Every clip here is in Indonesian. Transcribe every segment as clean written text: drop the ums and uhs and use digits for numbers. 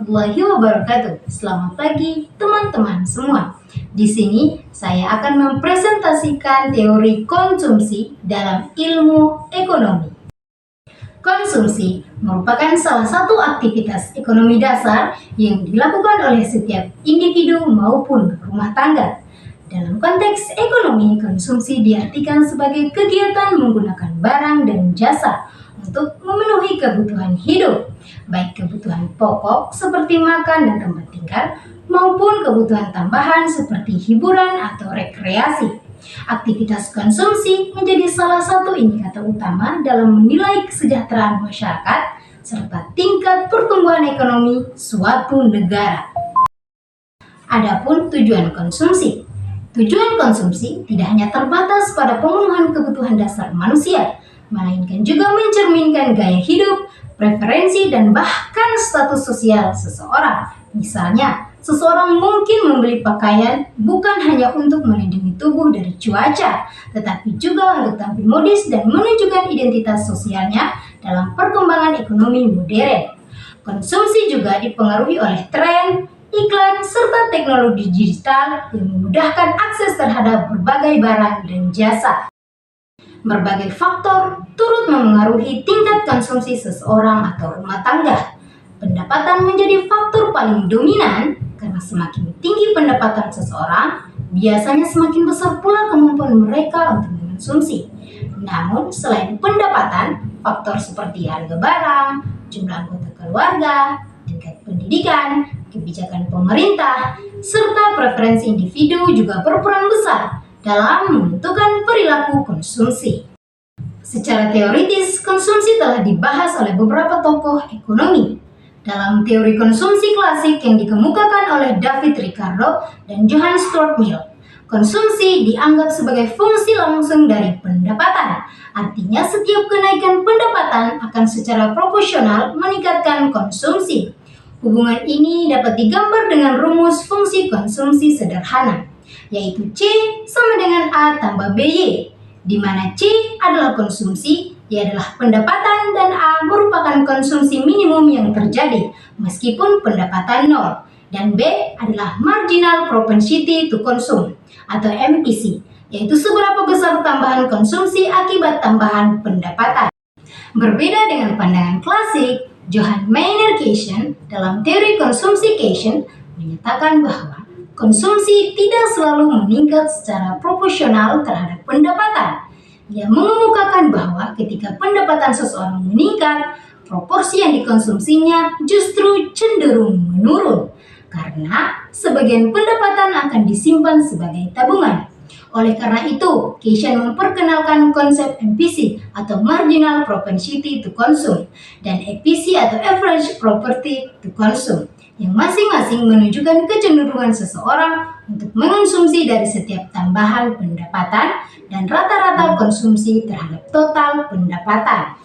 warahmatullahi wabarakatuh. Selamat pagi teman-teman semua. Di sini saya akan mempresentasikan teori konsumsi dalam ilmu ekonomi. Konsumsi merupakan salah satu aktivitas ekonomi dasar yang dilakukan oleh setiap individu maupun rumah tangga. Dalam konteks ekonomi, konsumsi diartikan sebagai kegiatan menggunakan barang dan jasa untuk memenuhi kebutuhan hidup, baik kebutuhan pokok seperti makan dan tempat tinggal, maupun kebutuhan tambahan seperti hiburan atau rekreasi. Aktivitas konsumsi menjadi salah satu indikator utama dalam menilai kesejahteraan masyarakat serta tingkat pertumbuhan ekonomi suatu negara. Adapun tujuan konsumsi. Tujuan konsumsi tidak hanya terbatas pada pemenuhan kebutuhan dasar manusia, melainkan juga mencerminkan gaya hidup, preferensi, dan bahkan status sosial seseorang. Misalnya, seseorang mungkin membeli pakaian bukan hanya untuk melindungi tubuh dari cuaca, tetapi juga untuk tampil modis dan menunjukkan identitas sosialnya dalam perkembangan ekonomi modern. Konsumsi juga dipengaruhi oleh tren, iklan, serta teknologi digital yang memudahkan akses terhadap berbagai barang dan jasa. Berbagai faktor turut memengaruhi tingkat konsumsi seseorang atau rumah tangga. Pendapatan menjadi faktor paling dominan karena semakin tinggi pendapatan seseorang, biasanya semakin besar pula kemampuan mereka untuk mengonsumsi. Namun, selain pendapatan, faktor seperti harga barang, jumlah anggota keluarga, tingkat pendidikan, kebijakan pemerintah, serta preferensi individu juga berperan besar dalam menentukan perilaku konsumsi. Secara teoritis, konsumsi telah dibahas oleh beberapa tokoh ekonomi. Dalam teori konsumsi klasik yang dikemukakan oleh David Ricardo dan Johann Stuart Mill, konsumsi dianggap sebagai fungsi langsung dari pendapatan. Artinya, setiap kenaikan pendapatan akan secara proporsional meningkatkan konsumsi. Hubungan ini dapat digambar dengan rumus fungsi konsumsi sederhana, yaitu C sama dengan A tambah BY, di mana C adalah konsumsi, Y adalah pendapatan, dan A merupakan konsumsi minimum yang terjadi meskipun pendapatan nol, dan B adalah marginal propensity to consume atau MPC, yaitu seberapa besar tambahan konsumsi akibat tambahan pendapatan. Berbeda dengan pandangan klasik, Johann Maynard Keynes dalam teori konsumsi Keynes menyatakan bahwa konsumsi tidak selalu meningkat secara proporsional terhadap pendapatan. Ia mengemukakan bahwa ketika pendapatan seseorang meningkat, proporsi yang dikonsumsinya justru cenderung menurun, karena sebagian pendapatan akan disimpan sebagai tabungan. Oleh karena itu, Keynes memperkenalkan konsep MPC atau Marginal Propensity to Consume dan EPC atau Average Property to Consume, yang masing-masing menunjukkan kecenderungan seseorang untuk mengonsumsi dari setiap tambahan pendapatan dan rata-rata konsumsi terhadap total pendapatan.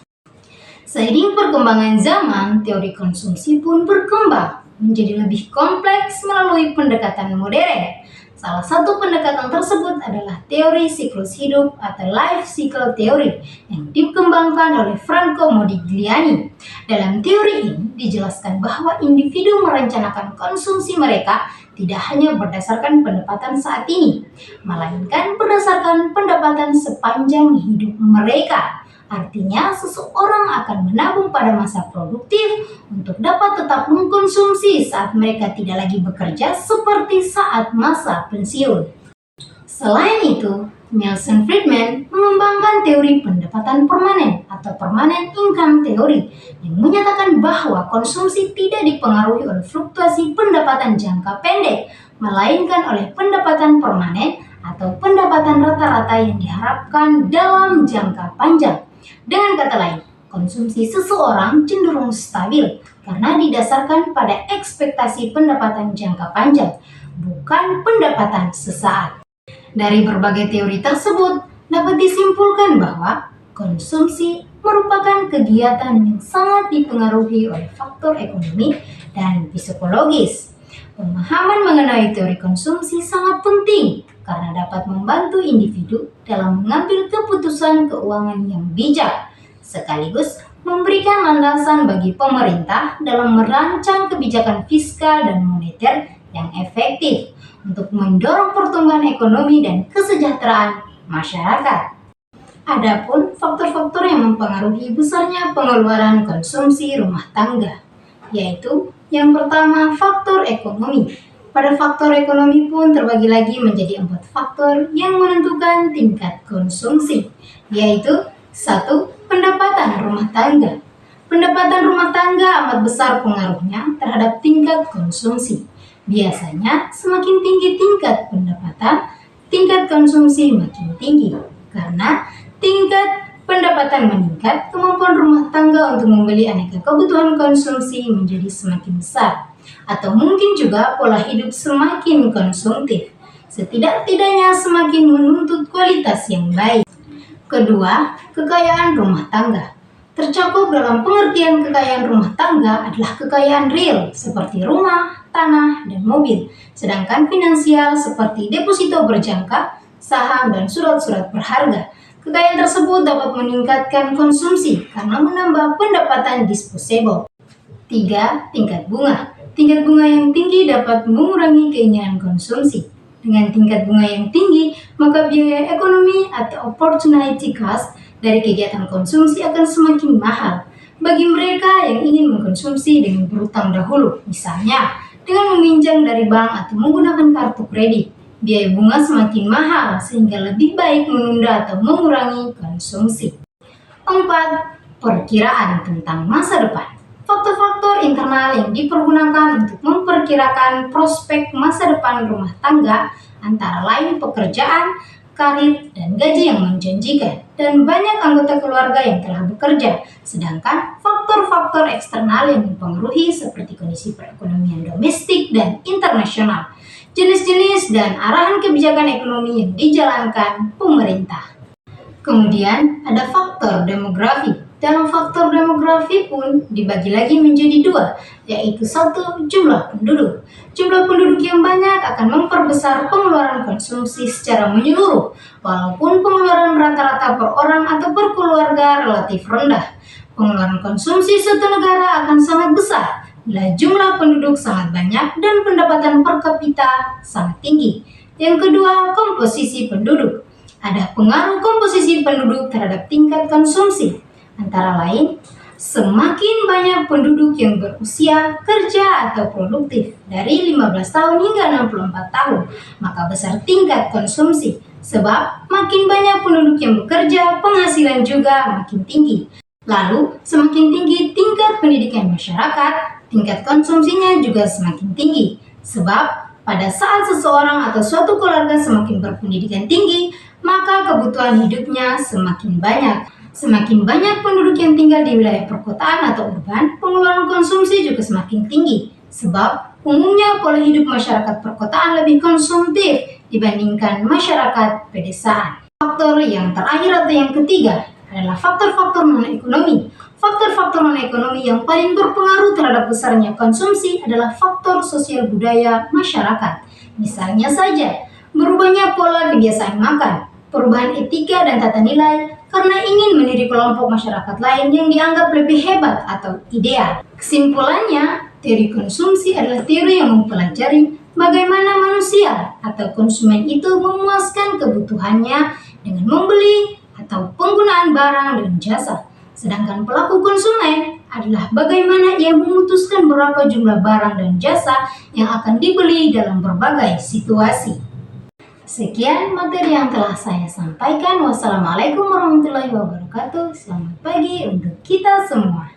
Seiring perkembangan zaman, teori konsumsi pun berkembang menjadi lebih kompleks melalui pendekatan modern. Salah satu pendekatan tersebut adalah teori siklus hidup atau life cycle theory yang dikembangkan oleh Franco Modigliani. Dalam teori ini dijelaskan bahwa individu merencanakan konsumsi mereka tidak hanya berdasarkan pendapatan saat ini, melainkan berdasarkan pendapatan sepanjang hidup mereka. Artinya, seseorang akan menabung pada masa produktif untuk dapat tetap mengkonsumsi saat mereka tidak lagi bekerja seperti saat masa pensiun. Selain itu, Milton Friedman mengembangkan teori pendapatan permanen atau permanent income theory yang menyatakan bahwa konsumsi tidak dipengaruhi oleh fluktuasi pendapatan jangka pendek, melainkan oleh pendapatan permanen atau pendapatan rata-rata yang diharapkan dalam jangka panjang. Dengan kata lain, konsumsi seseorang cenderung stabil karena didasarkan pada ekspektasi pendapatan jangka panjang, bukan pendapatan sesaat. Dari berbagai teori tersebut, dapat disimpulkan bahwa konsumsi merupakan kegiatan yang sangat dipengaruhi oleh faktor ekonomi dan psikologis. Pemahaman mengenai teori konsumsi sangat penting karena dapat membantu individu dalam mengambil keputusan keuangan yang bijak, sekaligus memberikan landasan bagi pemerintah dalam merancang kebijakan fiskal dan moneter yang efektif untuk mendorong pertumbuhan ekonomi dan kesejahteraan masyarakat. Adapun faktor-faktor yang mempengaruhi besarnya pengeluaran konsumsi rumah tangga, yaitu yang pertama faktor ekonomi. Pada faktor ekonomi pun terbagi lagi menjadi 4 faktor yang menentukan tingkat konsumsi, yaitu 1. Pendapatan rumah tangga. Pendapatan rumah tangga amat besar pengaruhnya terhadap tingkat konsumsi. Biasanya semakin tinggi tingkat pendapatan, tingkat konsumsi makin tinggi. Karena tingkat pendapatan meningkat, kemampuan rumah tangga untuk membeli aneka kebutuhan konsumsi menjadi semakin besar. Atau mungkin juga pola hidup semakin konsumtif. Setidak-tidaknya semakin menuntut kualitas yang baik. Kedua, kekayaan rumah tangga. Tercakup dalam pengertian kekayaan rumah tangga adalah kekayaan real seperti rumah, tanah, dan mobil. Sedangkan finansial seperti deposito berjangka, saham, dan surat-surat berharga. Kekayaan tersebut dapat meningkatkan konsumsi karena menambah pendapatan disposable. 3. Tingkat bunga. Tingkat bunga yang tinggi dapat mengurangi keinginan konsumsi. Dengan tingkat bunga yang tinggi, maka biaya ekonomi atau opportunity cost dari kegiatan konsumsi akan semakin mahal bagi mereka yang ingin mengkonsumsi dengan berutang dahulu, misalnya dengan meminjam dari bank atau menggunakan kartu kredit. Biaya bunga semakin mahal sehingga lebih baik menunda atau mengurangi konsumsi. 4. Perkiraan tentang masa depan. Faktor-faktor internal yang dipergunakan untuk memperkirakan prospek masa depan rumah tangga antara lain pekerjaan, karir, dan gaji yang menjanjikan, dan banyak anggota keluarga yang telah bekerja. Sedangkan faktor-faktor eksternal yang mempengaruhi seperti kondisi perekonomian domestik dan internasional, jenis-jenis dan arahan kebijakan ekonomi yang dijalankan pemerintah. Kemudian ada faktor demografi. Dalam faktor demografi pun dibagi lagi menjadi 2, yaitu 1. Jumlah penduduk. Jumlah penduduk yang banyak akan memperbesar pengeluaran konsumsi secara menyeluruh, walaupun pengeluaran rata-rata per orang atau per keluarga relatif rendah. Pengeluaran konsumsi suatu negara akan sangat besar bila jumlah penduduk sangat banyak dan pendapatan per kapita sangat tinggi. Yang kedua, komposisi penduduk. Ada pengaruh komposisi penduduk terhadap tingkat konsumsi. Antara lain, semakin banyak penduduk yang berusia kerja atau produktif dari 15 tahun hingga 64 tahun, maka besar tingkat konsumsi. Sebab makin banyak penduduk yang bekerja, penghasilan juga makin tinggi. Lalu, semakin tinggi tingkat pendidikan masyarakat, tingkat konsumsinya juga semakin tinggi. Sebab pada saat seseorang atau suatu keluarga semakin berpendidikan tinggi, maka kebutuhan hidupnya semakin banyak. Semakin banyak penduduk yang tinggal di wilayah perkotaan atau urban, pengeluaran konsumsi juga semakin tinggi. Sebab umumnya pola hidup masyarakat perkotaan lebih konsumtif dibandingkan masyarakat pedesaan. Faktor yang terakhir atau yang ketiga adalah faktor-faktor non-ekonomi. Faktor-faktor non-ekonomi yang paling berpengaruh terhadap besarnya konsumsi adalah faktor sosial budaya masyarakat. Misalnya saja, berubahnya pola kebiasaan makan, perubahan etika dan tata nilai karena ingin meniru kelompok masyarakat lain yang dianggap lebih hebat atau ideal. Kesimpulannya, teori konsumsi adalah teori yang mempelajari bagaimana manusia atau konsumen itu memuaskan kebutuhannya dengan membeli atau penggunaan barang dan jasa. Sedangkan pelaku konsumen adalah bagaimana ia memutuskan berapa jumlah barang dan jasa yang akan dibeli dalam berbagai situasi. Sekian materi yang telah saya sampaikan. Wassalamualaikum warahmatullahi wabarakatuh. Selamat pagi untuk kita semua.